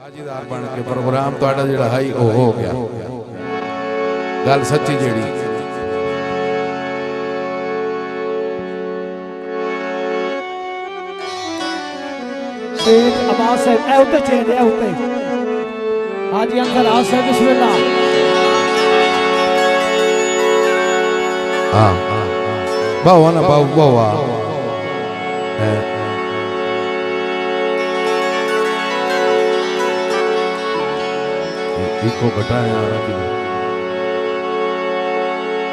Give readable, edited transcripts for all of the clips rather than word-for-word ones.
बाजीदार बन के प्रोग्राम ਤੁਹਾਡਾ ਜਿਹੜਾ ਹੈ ਉਹ ਹੋ ਗਿਆ ਗੱਲ ਸੱਚੀ ਜਿਹੜੀ शेख अब्बास साहब ए उते चेंज ए उते हाजी अंकल आ साहब बिस्मिल्लाह हां बावा ना बावा इको बताया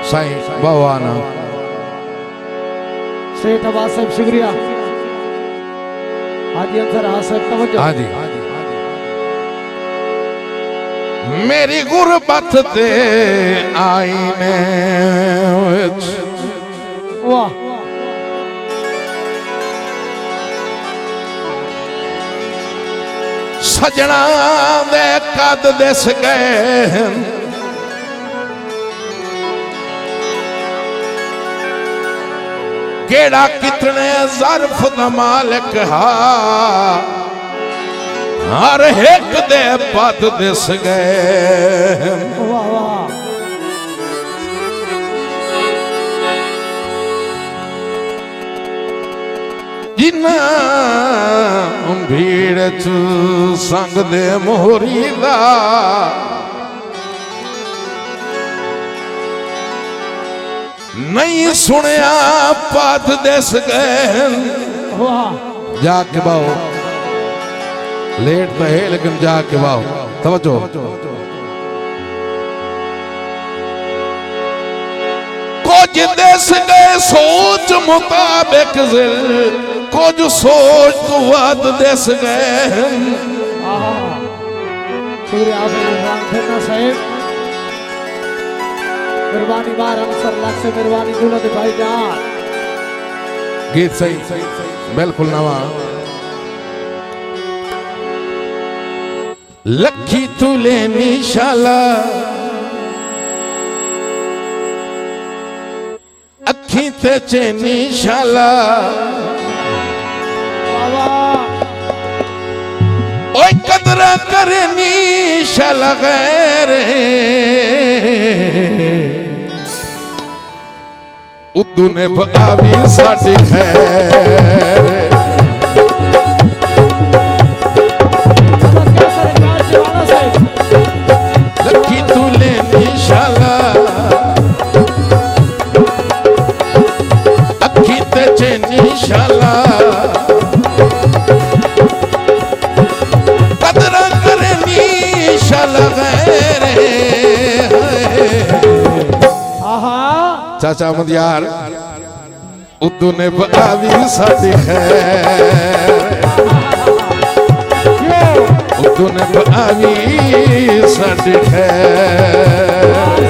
साईं बावा ना शेख अब्बास साहब शुक्रिया हाजी अंसर आ साहब तवज्जो हाँ जी मेरी गुरबत दे आईने वाह सजना दे कद दिस गए केड़ा कितने ज़र्फ दा मालिक हा हर एक दे पद दिस गए वाह वाह जिन्ना भीड़ च संग दे मोहरी दा नहीं सुनिया पद दिस गए वाह जाके बाओ लेट तो है लेकिन जाके बाओ तवज्जो कुछ दिस गए सोच मुताबिक कुछ सोच तो वद दिस गए शुक्रिया आपका साहब मेहरबानी बार अंसर लाख से मेहरबानी दुल्हन भाई जान गीत सही बिल्कुल नवा लखी तुले निशाला अखी ते चैनी शाला ओए कदरा करे निशाला गैर उद्दू ने बगावी साडी खैर लखी तुले निशाला अखी ते चैनी शाला कदरा करे निशाला गैर चाचा मदियार उद्दू ने बगावी साडी खैर उद्दू ने बगावी साडी खैर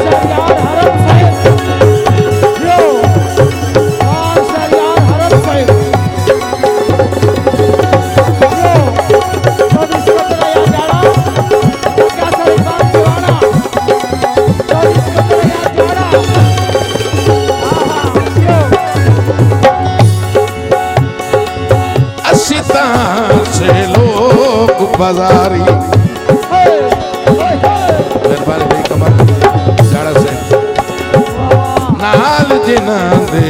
बाजारी मेहरबानी भाई कमर जाड़ा से नाल जिना दे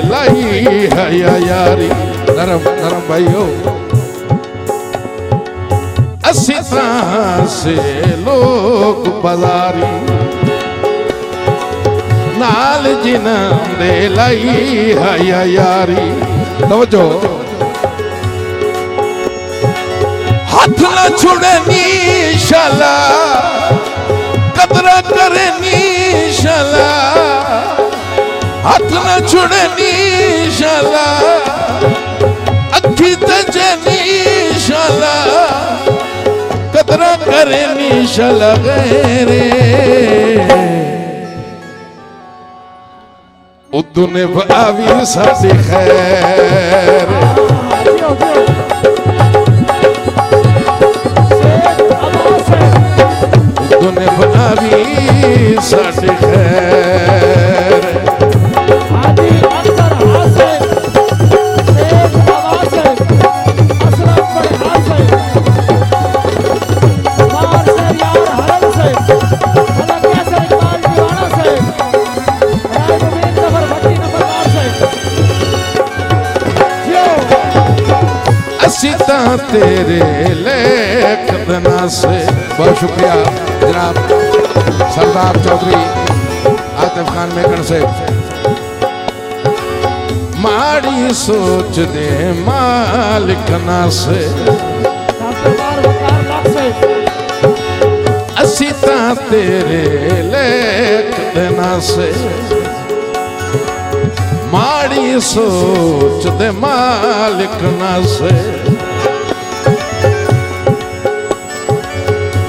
लाई है यारी नरम नरम भाई हो असी तरह से लोग बाजारी नाल जिना दे लाई है यारी तवज्जो हाथ न छुड़े निशाला कदरा करे निशाला हाथ न छुड़े निशाला अखी तजे निशाला कदरा करे निशाला गैरे उद्दू ने बावी साडी खैर ने बनावी साडी खैर हाजी अंसर हासिल शेख अब्बास साहब असलम भाई हासिल तेरे लेख दना से। बहुत शुक्रिया जनाब सरदार चौधरी आतिफ खान मेकन से। माड़ी सोच दे मालिक ना से, असी ता तेरे लेख देना से। माड़ी सोच दे मालिक ना से।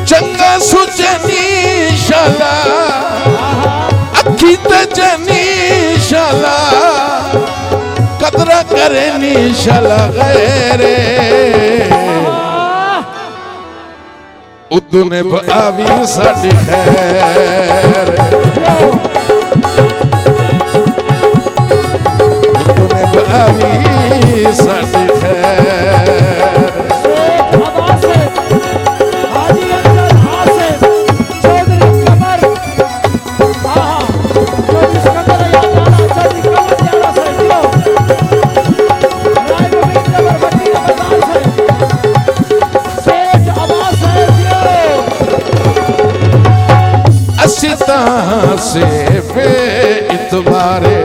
चंगा सुचनी शाला अखी ते जनी शाला, कदरा करे नी शाला गैरे। उदू ने आवी साडी खैर, उदू ने आवी साडी खैर। से बे इतबारे,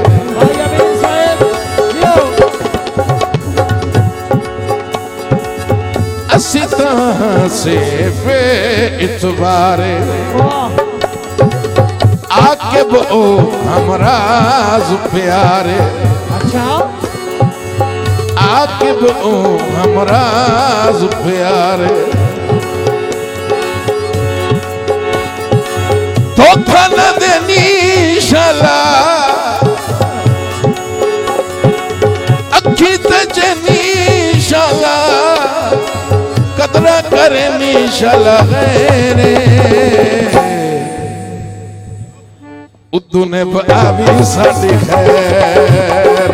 असी से बे इतबारे। आके वो हमराज प्यारे, आके वो हमराज प्यारे। धोखा न देनी शाला अखी ते जनी शाला, कदरा करे नी शाला गैरे। उदू ने आवी साडी खैर,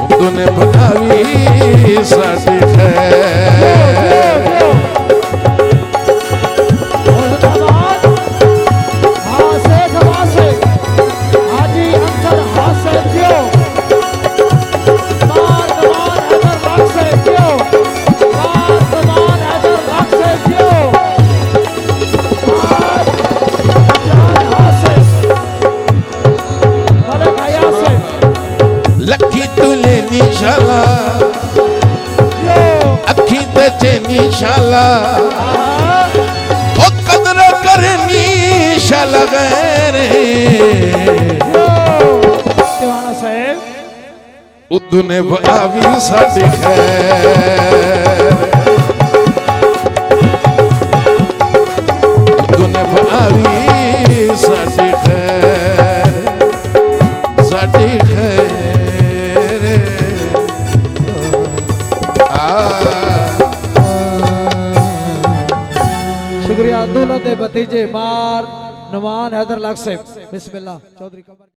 उदू ने आवी साडी खैर। शाला अखी ते चेनी शाला, ओ कदर करनी शाला गैरे। उदू ने आवी साडी खैर, उदू ने आवी साडी खैर, साडी खैर। शुक्रिया दूल्हे दे भतीजे मार नवान हैदर लग से। बिस्मिल्लाह चौधरी।